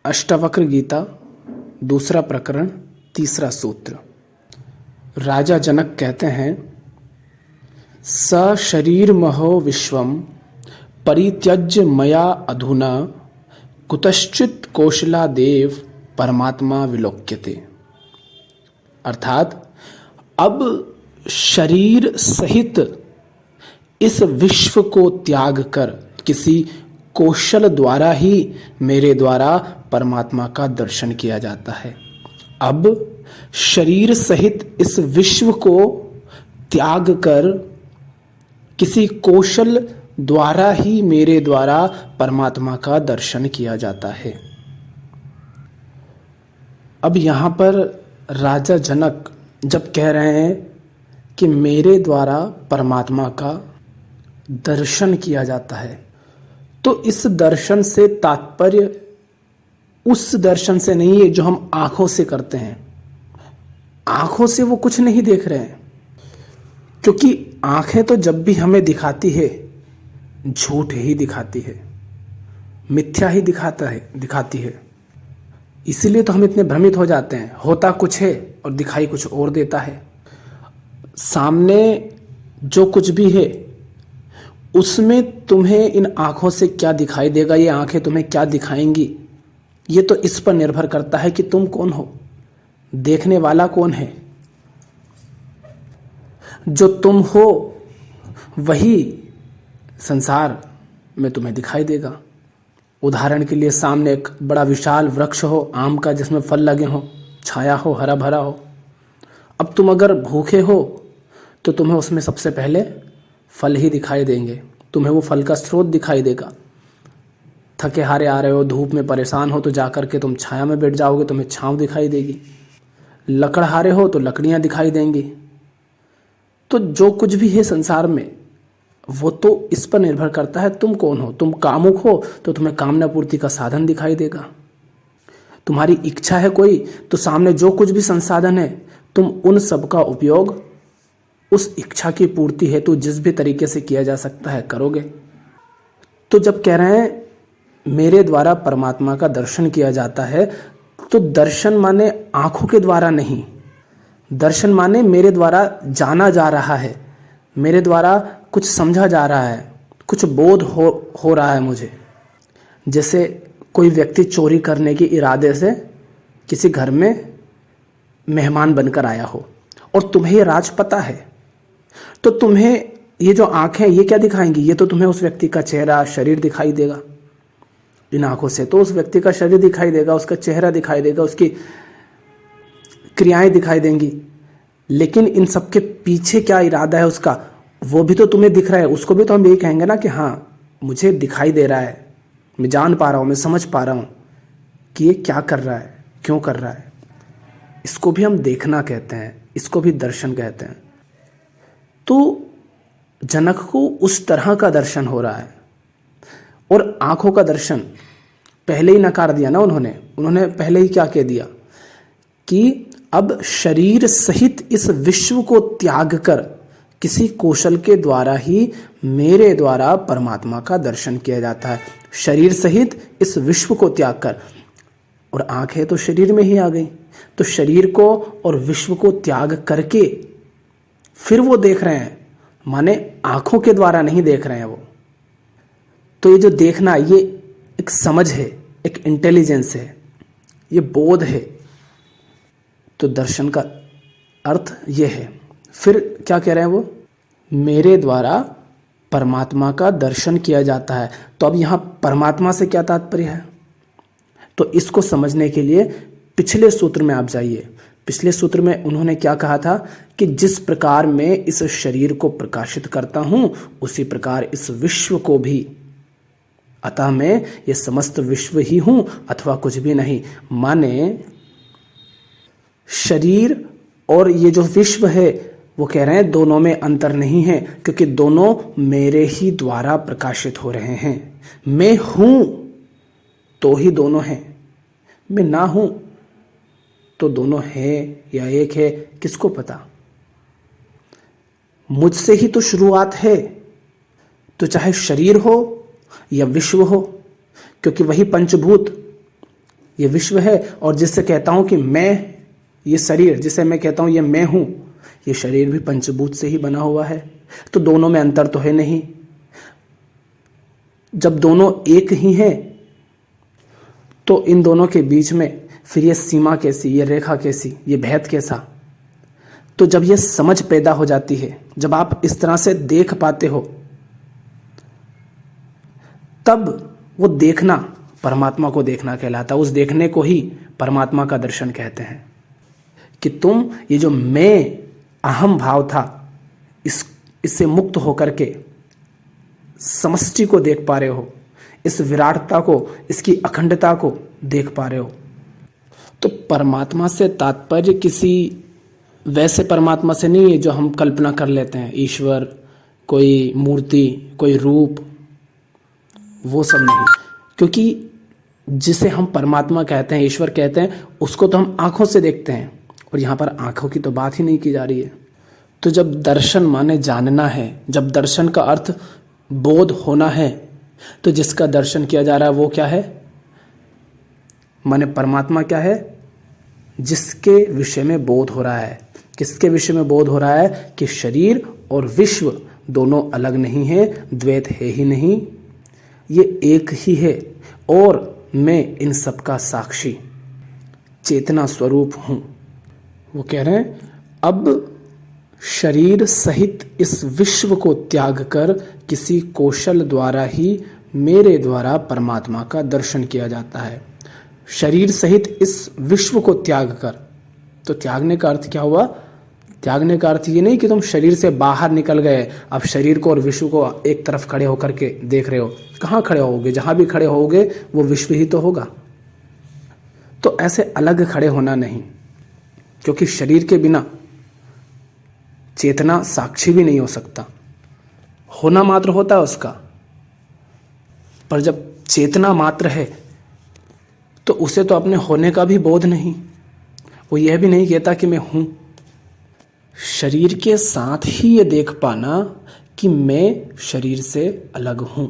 अष्टावक्र गीता दूसरा प्रकरण तीसरा सूत्र। राजा जनक कहते हैं, स शरीर महो विश्वम परित्यज्य मया अधुना कुतश्चित कौशला देव परमात्मा विलोक्यते। अर्थात अब शरीर सहित इस विश्व को त्याग कर किसी कौशल द्वारा ही मेरे द्वारा परमात्मा का दर्शन किया जाता है। अब शरीर सहित इस विश्व को त्याग कर किसी कौशल द्वारा ही मेरे द्वारा परमात्मा का दर्शन किया जाता है। अब यहाँ पर राजा जनक जब कह रहे हैं कि मेरे द्वारा परमात्मा का दर्शन किया जाता है, तो इस दर्शन से तात्पर्य उस दर्शन से नहीं है जो हम आंखों से करते हैं। आंखों से वो कुछ नहीं देख रहे हैं, क्योंकि आंखें तो जब भी हमें दिखाती है झूठ ही दिखाती है, मिथ्या ही दिखाती है। इसीलिए तो हम इतने भ्रमित हो जाते हैं। होता कुछ है और दिखाई कुछ और देता है। सामने जो कुछ भी है उसमें तुम्हें इन आंखों से क्या दिखाई देगा, ये आंखें तुम्हें क्या दिखाएंगी, ये तो इस पर निर्भर करता है कि तुम कौन हो, देखने वाला कौन है। जो तुम हो वही संसार में तुम्हें दिखाई देगा। उदाहरण के लिए सामने एक बड़ा विशाल वृक्ष हो आम का, जिसमें फल लगे हो, छाया हो, हरा भरा हो। अब तुम अगर भूखे हो तो तुम्हें उसमें सबसे पहले फल ही दिखाई देंगे, तुम्हें वो फल का स्रोत दिखाई देगा। थके हारे आ रहे हो, धूप में परेशान हो, तो जाकर के तुम छाया में बैठ जाओगे, तुम्हें छांव दिखाई देगी। लकड़हारे हो तो लकड़ियां दिखाई देंगी। तो जो कुछ भी है संसार में वो तो इस पर निर्भर करता है तुम कौन हो। तुम कामुक हो तो तुम्हें कामना पूर्ति का साधन दिखाई देगा। तुम्हारी इच्छा है कोई, तो सामने जो कुछ भी संसाधन है तुम उन सब का उपयोग उस इच्छा की पूर्ति हेतु जिस भी तरीके से किया जा सकता है करोगे। तो जब कह रहे हैं मेरे द्वारा परमात्मा का दर्शन किया जाता है, तो दर्शन माने आंखों के द्वारा नहीं, दर्शन माने मेरे द्वारा जाना जा रहा है, मेरे द्वारा कुछ समझा जा रहा है, कुछ बोध हो रहा है मुझे। जैसे कोई व्यक्ति चोरी करने के इरादे से किसी घर में मेहमान बनकर आया हो और तुम्हें ये राज पता है, तो तुम्हें ये जो आंखें ये क्या दिखाएंगी, ये तो तुम्हें उस व्यक्ति का चेहरा शरीर दिखाई देगा। इन आंखों से तो उस व्यक्ति का शरीर दिखाई देगा, उसका चेहरा दिखाई देगा, उसकी क्रियाएं दिखाई देंगी। लेकिन इन सब के पीछे क्या इरादा है उसका, वो भी तो तुम्हें दिख रहा है। उसको भी तो हम यही कहेंगे ना कि हाँ मुझे दिखाई दे रहा है, मैं जान पा रहा हूँ, मैं समझ पा रहा हूँ कि ये क्या कर रहा है, क्यों कर रहा है। इसको भी हम देखना कहते हैं, इसको भी दर्शन कहते हैं। तो जनक को उस तरह का दर्शन हो रहा है। और आंखों का दर्शन पहले ही नकार दिया ना उन्होंने पहले ही क्या कह दिया कि अब शरीर सहित इस विश्व को त्याग कर किसी कौशल के द्वारा ही मेरे द्वारा परमात्मा का दर्शन किया जाता है। शरीर सहित इस विश्व को त्याग कर, और आंखें तो शरीर में ही आ गई, तो शरीर को और विश्व को त्याग करके फिर वो देख रहे हैं, माने आंखों के द्वारा नहीं देख रहे हैं वो। तो ये जो देखना, ये एक समझ है, एक इंटेलिजेंस है, ये बोध है। तो दर्शन का अर्थ ये है। फिर क्या कह रहे हैं वो, मेरे द्वारा परमात्मा का दर्शन किया जाता है। तो अब यहाँ परमात्मा से क्या तात्पर्य है, तो इसको समझने के लिए पिछले सूत्र में आप जाइए। पिछले सूत्र में उन्होंने क्या कहा था कि जिस प्रकार मैं इस शरीर को प्रकाशित करता हूं उसी प्रकार इस विश्व को भी, अतः मैं ये समस्त विश्व ही हूं अथवा कुछ भी नहीं। माने शरीर और ये जो विश्व है वो कह रहे हैं दोनों में अंतर नहीं है, क्योंकि दोनों मेरे ही द्वारा प्रकाशित हो रहे हैं। मैं हूं तो ही दोनों हैं, मैं ना हूं तो दोनों है या एक है किसको पता। मुझसे ही तो शुरुआत है, तो चाहे शरीर हो या विश्व हो, क्योंकि वही पंचभूत ये विश्व है, और जिससे कहता हूं कि मैं, ये शरीर जिसे मैं कहता हूं ये मैं हूं, ये शरीर भी पंचभूत से ही बना हुआ है। तो दोनों में अंतर तो है नहीं। जब दोनों एक ही हैं तो इन दोनों के बीच में फिर ये सीमा कैसी, ये रेखा कैसी, ये भेद कैसा? तो जब ये समझ पैदा हो जाती है, जब आप इस तरह से देख पाते हो, तब वो देखना परमात्मा को देखना कहलाता है। उस देखने को ही परमात्मा का दर्शन कहते हैं कि तुम ये जो मैं अहम भाव था, इससे मुक्त होकर के समष्टि को देख पा रहे हो, इस विराटता को, इसकी अखंडता को देख पा रहे हो। तो परमात्मा से तात्पर्य किसी वैसे परमात्मा से नहीं है जो हम कल्पना कर लेते हैं, ईश्वर, कोई मूर्ति, कोई रूप, वो सब नहीं। क्योंकि जिसे हम परमात्मा कहते हैं, ईश्वर कहते हैं, उसको तो हम आंखों से देखते हैं, और यहाँ पर आंखों की तो बात ही नहीं की जा रही है। तो जब दर्शन माने जानना है, जब दर्शन का अर्थ बोध होना है, तो जिसका दर्शन किया जा रहा है वो क्या है? माने परमात्मा क्या है? जिसके विषय में बोध हो रहा है। किसके विषय में बोध हो रहा है? कि शरीर और विश्व दोनों अलग नहीं है, द्वैत है ही नहीं, ये एक ही है, और मैं इन सब का साक्षी चेतना स्वरूप हूं। वो कह रहे हैं अब शरीर सहित इस विश्व को त्याग कर किसी कौशल द्वारा ही मेरे द्वारा परमात्मा का दर्शन किया जाता है। शरीर सहित इस विश्व को त्याग कर, तो त्यागने का अर्थ क्या हुआ? त्यागने का अर्थ ये नहीं कि तुम शरीर से बाहर निकल गए, अब शरीर को और विश्व को एक तरफ खड़े होकर के देख रहे हो। कहाँ खड़े होगे? जहां भी खड़े होगे वो विश्व ही तो होगा। तो ऐसे अलग खड़े होना नहीं, क्योंकि शरीर के बिना चेतना साक्षी भी नहीं हो सकता, होना मात्र होता है उसका। पर जब चेतना मात्र है तो उसे तो अपने होने का भी बोध नहीं, वो यह भी नहीं कहता कि मैं हूं। शरीर के साथ ही ये देख पाना कि मैं शरीर से अलग हूं,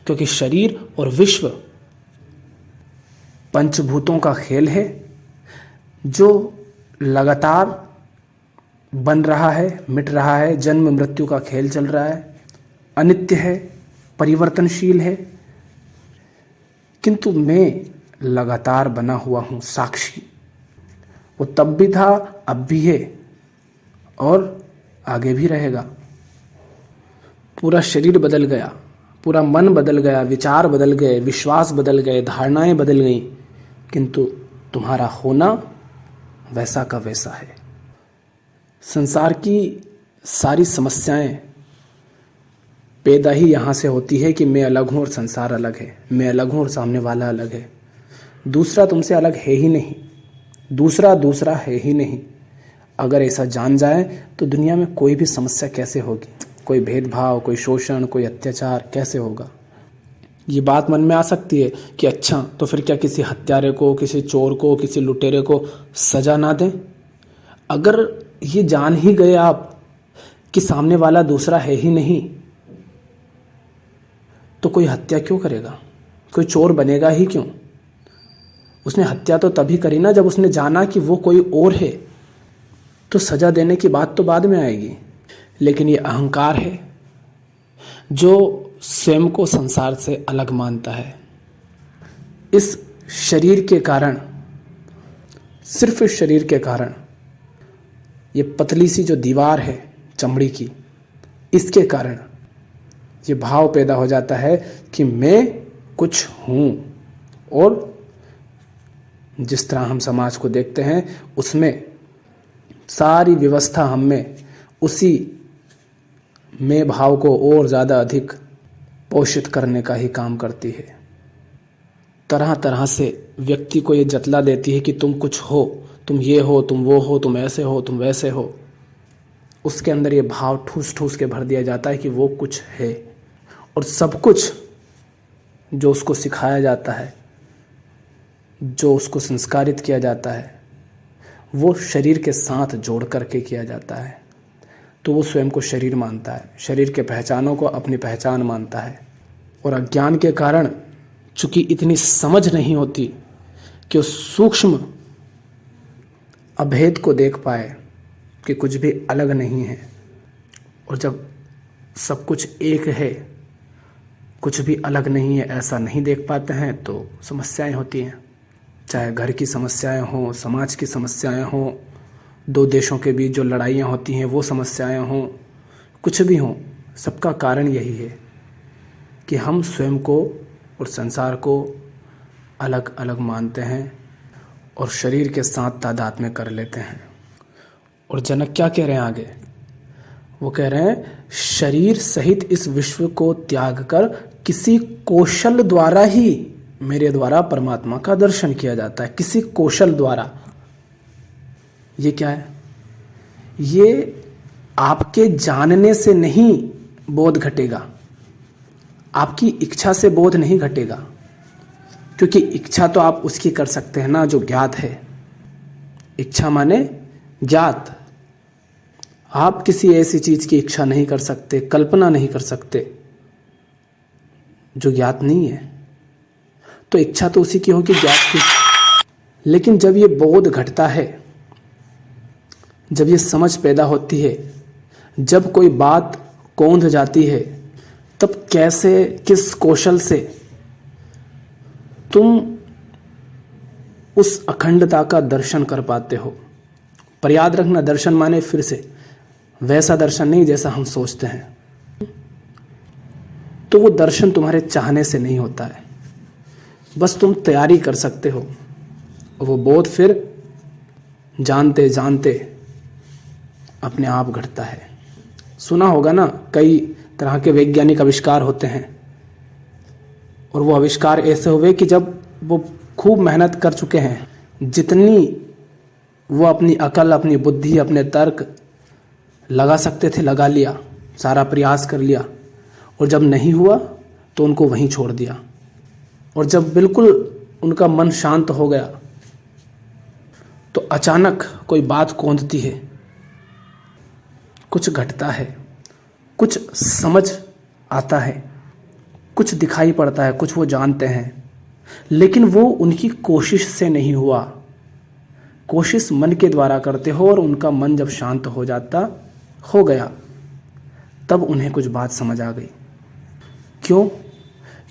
क्योंकि शरीर और विश्व पंचभूतों का खेल है जो लगातार बन रहा है, मिट रहा है, जन्म मृत्यु का खेल चल रहा है, अनित्य है, परिवर्तनशील है, किंतु मैं लगातार बना हुआ हूं, साक्षी। वो तब भी था, अब भी है, और आगे भी रहेगा। पूरा शरीर बदल गया, पूरा मन बदल गया, विचार बदल गए, विश्वास बदल गए, धारणाएं बदल गई, किंतु तुम्हारा होना वैसा का वैसा है। संसार की सारी समस्याएं पैदा ही यहाँ से होती है कि मैं अलग हूँ और संसार अलग है, मैं अलग हूँ और सामने वाला अलग है। दूसरा तुमसे अलग है ही नहीं, दूसरा है ही नहीं। अगर ऐसा जान जाए तो दुनिया में कोई भी समस्या कैसे होगी? कोई भेदभाव, कोई शोषण, कोई अत्याचार कैसे होगा? ये बात मन में आ सकती है कि अच्छा, तो फिर क्या किसी हत्यारे को, किसी चोर को, किसी लुटेरे को सजा ना दें? अगर ये जान ही गए आप कि सामने वाला दूसरा है ही नहीं, तो कोई हत्या क्यों करेगा? कोई चोर बनेगा ही क्यों? उसने हत्या तो तभी करी ना जब उसने जाना कि वो कोई और है। तो सजा देने की बात तो बाद में आएगी। लेकिन ये अहंकार है जो स्वयं को संसार से अलग मानता है। इस शरीर के कारण, सिर्फ इस शरीर के कारण, ये पतली सी जो दीवार है चमड़ी की, इसके कारण ये भाव पैदा हो जाता है कि मैं कुछ हूं। और जिस तरह हम समाज को देखते हैं उसमें सारी व्यवस्था हम में उसी मैं भाव को और ज़्यादा अधिक पोषित करने का ही काम करती है। तरह तरह से व्यक्ति को ये जतला देती है कि तुम कुछ हो, तुम ये हो, तुम वो हो, तुम ऐसे हो, तुम वैसे हो। उसके अंदर ये भाव ठूस ठूस के भर दिया जाता है कि वो कुछ है। और सब कुछ जो उसको सिखाया जाता है, जो उसको संस्कारित किया जाता है, वो शरीर के साथ जोड़ करके किया जाता है। तो वो स्वयं को शरीर मानता है, शरीर के पहचानों को अपनी पहचान मानता है। और अज्ञान के कारण चूंकि इतनी समझ नहीं होती कि उस सूक्ष्म अभेद को देख पाए कि कुछ भी अलग नहीं है। और जब सब कुछ एक है, कुछ भी अलग नहीं है, ऐसा नहीं देख पाते हैं तो समस्याएं होती हैं। चाहे घर की समस्याएं हों, समाज की समस्याएं हों, दो देशों के बीच जो लड़ाइयाँ होती हैं वो समस्याएं हों, कुछ भी हों, सबका कारण यही है कि हम स्वयं को और संसार को अलग अलग मानते हैं और शरीर के साथ तादाद में कर लेते हैं। और जनक क्या कह रहे हैं आगे? वो कह रहे हैं शरीर सहित इस विश्व को त्याग कर किसी कौशल द्वारा ही मेरे द्वारा परमात्मा का दर्शन किया जाता है। किसी कौशल द्वारा। ये क्या है? ये आपके जानने से नहीं बोध घटेगा, आपकी इच्छा से बोध नहीं घटेगा, क्योंकि इच्छा तो आप उसकी कर सकते हैं ना जो ज्ञात है। इच्छा माने ज्ञात। आप किसी ऐसी चीज की इच्छा नहीं कर सकते, कल्पना नहीं कर सकते जो ज्ञात नहीं है। तो इच्छा तो उसी की होगी ज्ञात की। लेकिन जब ये बोध घटता है, जब ये समझ पैदा होती है, जब कोई बात कौंध जाती है, तब कैसे, किस कौशल से तुम उस अखंडता का दर्शन कर पाते हो। पर याद रखना, दर्शन माने फिर से वैसा दर्शन नहीं जैसा हम सोचते हैं। तो वो दर्शन तुम्हारे चाहने से नहीं होता है, बस तुम तैयारी कर सकते हो। और वो बोध फिर जानते जानते अपने आप घटता है। सुना होगा ना, कई तरह के वैज्ञानिक आविष्कार होते हैं, और वो आविष्कार ऐसे हुए कि जब वो खूब मेहनत कर चुके हैं, जितनी वो अपनी अकल, अपनी बुद्धि, अपने तर्क लगा सकते थे लगा लिया, सारा प्रयास कर लिया, और जब नहीं हुआ तो उनको वहीं छोड़ दिया। और जब बिल्कुल उनका मन शांत हो गया तो अचानक कोई बात कौंधती है, कुछ घटता है, कुछ समझ आता है, कुछ दिखाई पड़ता है, कुछ वो जानते हैं, लेकिन वो उनकी कोशिश से नहीं हुआ। कोशिश मन के द्वारा करते हो, और उनका मन जब शांत हो जाता हो गया, तब उन्हें कुछ बात समझ आ गई। क्यों?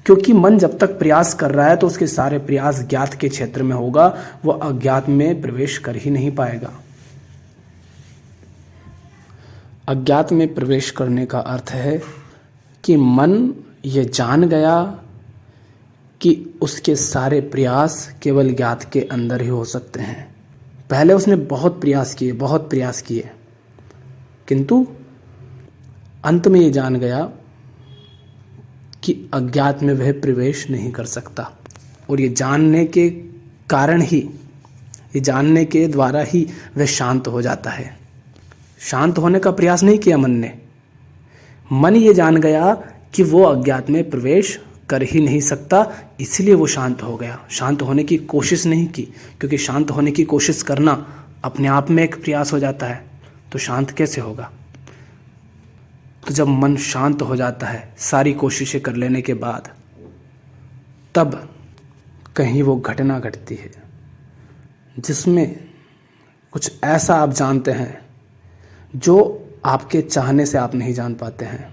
क्योंकि मन जब तक प्रयास कर रहा है तो उसके सारे प्रयास ज्ञात के क्षेत्र में होगा, वो अज्ञात में प्रवेश कर ही नहीं पाएगा। अज्ञात में प्रवेश करने का अर्थ है कि मन ये जान गया कि उसके सारे प्रयास केवल ज्ञात के अंदर ही हो सकते हैं। पहले उसने बहुत प्रयास किए, किंतु अंत में ये जान गया कि अज्ञात में वह प्रवेश नहीं कर सकता। और ये जानने के कारण ही, ये जानने के द्वारा ही वह शांत हो जाता है। शांत होने का प्रयास नहीं किया मन ने, मन ये जान गया कि वो अज्ञात में प्रवेश कर ही नहीं सकता, इसलिए वो शांत हो गया। शांत होने की कोशिश नहीं की, क्योंकि शांत होने की कोशिश करना अपने आप में एक प्रयास हो जाता है, तो शांत कैसे होगा? तो जब मन शांत हो जाता है सारी कोशिशें कर लेने के बाद, तब कहीं वो घटना घटती है जिसमें कुछ ऐसा आप जानते हैं जो आपके चाहने से आप नहीं जान पाते हैं।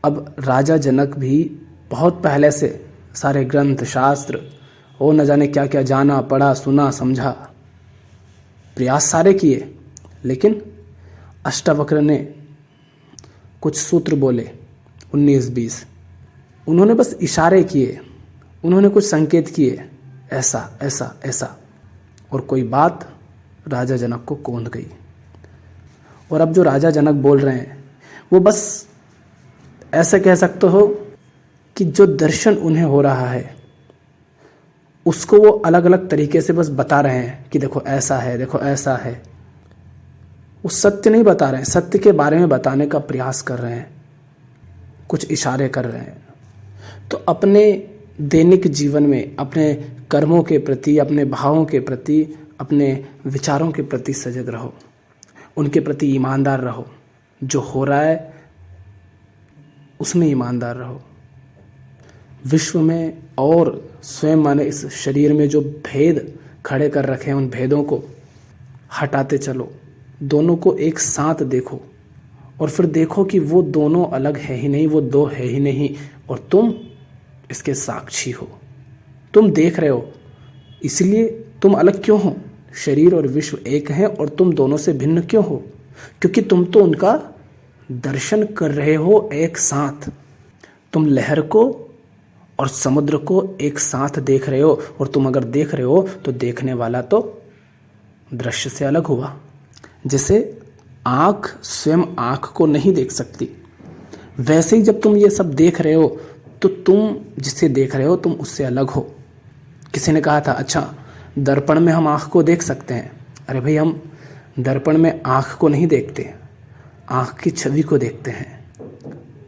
अब राजा जनक भी बहुत पहले से सारे ग्रंथ, शास्त्र और न जाने क्या क्या जाना, पढ़ा, सुना, समझा, प्रयास सारे किए, लेकिन अष्टावक्र ने कुछ सूत्र बोले 19-20, उन्होंने बस इशारे किए, उन्होंने कुछ संकेत किए, ऐसा ऐसा ऐसा, और कोई बात राजा जनक को कौंध गई। और अब जो राजा जनक बोल रहे हैं वो बस ऐसे कह सकते हो कि जो दर्शन उन्हें हो रहा है उसको वो अलग अलग तरीके से बस बता रहे हैं कि देखो ऐसा है, देखो ऐसा है। वो सत्य नहीं बता रहे हैं, सत्य के बारे में बताने का प्रयास कर रहे हैं, कुछ इशारे कर रहे हैं। तो अपने दैनिक जीवन में अपने कर्मों के प्रति, अपने भावों के प्रति, अपने विचारों के प्रति सजग रहो, उनके प्रति ईमानदार रहो। जो हो रहा है उसमें ईमानदार रहो। विश्व में और स्वयं माने इस शरीर में जो भेद खड़े कर रखे हैं उन भेदों को हटाते चलो, दोनों को एक साथ देखो और फिर देखो कि वो दोनों अलग है ही नहीं, वो दो है ही नहीं और तुम इसके साक्षी हो। तुम देख रहे हो, इसलिए तुम अलग क्यों हो? शरीर और विश्व एक हैं और तुम दोनों से भिन्न क्यों हो? क्योंकि तुम तो उनका दर्शन कर रहे हो एक साथ। तुम लहर को और समुद्र को एक साथ देख रहे हो और तुम अगर देख रहे हो तो देखने वाला तो दृश्य से अलग हुआ। जैसे आँख स्वयं आँख को नहीं देख सकती, वैसे ही जब तुम ये सब देख रहे हो तो तुम जिसे देख रहे हो तुम उससे अलग हो। किसी ने कहा था, अच्छा दर्पण में हम आँख को देख सकते हैं। अरे भाई, हम दर्पण में आँख को नहीं देखते, आँख की छवि को देखते हैं।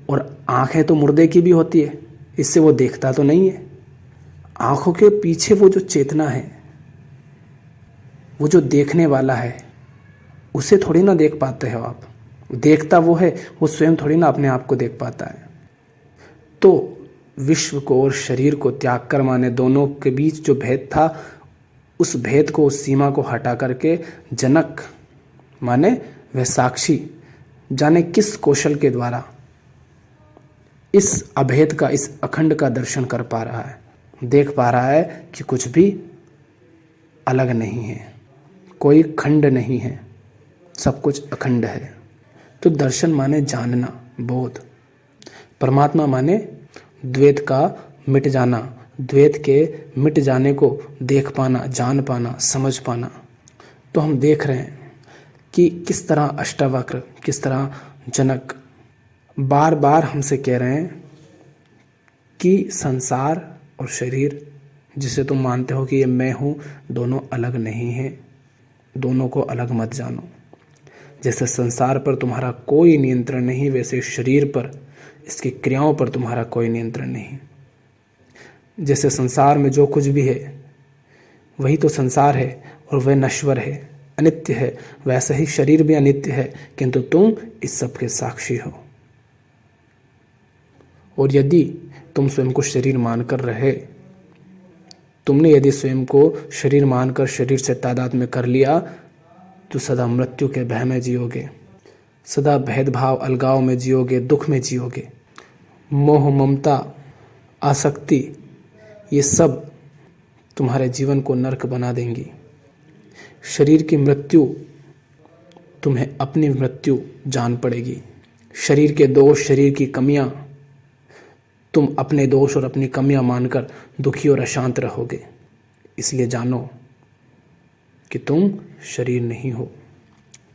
और आँखें तो मुर्दे की भी होती है, इससे वो देखता तो नहीं है। आँखों के पीछे वो जो चेतना है, वो जो देखने वाला है, उसे थोड़ी ना देख पाते हो आप। देखता वो है, वो स्वयं थोड़ी ना अपने आप को देख पाता है। तो विश्व को और शरीर को त्याग कर माने दोनों के बीच जो भेद था, उस भेद को, उस सीमा को हटा करके जनक माने वह साक्षी जाने किस कौशल के द्वारा इस अभेद का, इस अखंड का दर्शन कर पा रहा है, देख पा रहा है कि कुछ भी अलग नहीं है, कोई खंड नहीं है, सब कुछ अखंड है। तो दर्शन माने जानना, बोध। परमात्मा माने द्वैत का मिट जाना, द्वैत के मिट जाने को देख पाना, जान पाना, समझ पाना। तो हम देख रहे हैं कि किस तरह अष्टावक्र, किस तरह जनक बार बार हमसे कह रहे हैं कि संसार और शरीर, जिसे तुम मानते हो कि ये मैं हूँ, दोनों अलग नहीं हैं, दोनों को अलग मत जानो। जैसे संसार पर तुम्हारा कोई नियंत्रण नहीं, वैसे शरीर पर, इसकी क्रियाओं पर तुम्हारा कोई नियंत्रण नहीं। जैसे संसार में जो कुछ भी है वही तो संसार है और वह नश्वर है, अनित्य है, वैसे ही शरीर भी अनित्य है, किंतु तुम इस सब के साक्षी हो। और यदि तुम स्वयं को शरीर मानकर रहे, तुमने यदि स्वयं को शरीर मानकर शरीर से तादाद में कर लिया, तो सदा मृत्यु के भय में जियोगे, सदा भेदभाव अलगाव में जियोगे, दुख में जियोगे। मोह, ममता, आसक्ति, ये सब तुम्हारे जीवन को नरक बना देंगी। शरीर की मृत्यु, तुम्हें अपनी मृत्यु जान पड़ेगी। शरीर के दोष, शरीर की कमियां, तुम अपने दोष और अपनी कमियां मानकर दुखी और अशांत रहोगे। इसलिए जानो कि तुम शरीर नहीं हो,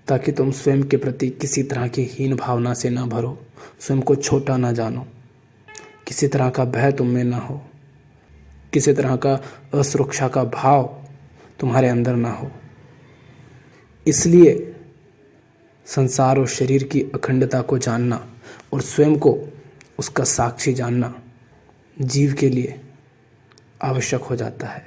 ताकि तुम स्वयं के प्रति किसी तरह की हीन भावना से ना भरो, स्वयं को छोटा ना जानो, किसी तरह का भय तुम में ना हो, किसी तरह का असुरक्षा का भाव तुम्हारे अंदर ना हो। इसलिए संसार और शरीर की अखंडता को जानना और स्वयं को उसका साक्षी जानना जीव के लिए आवश्यक हो जाता है।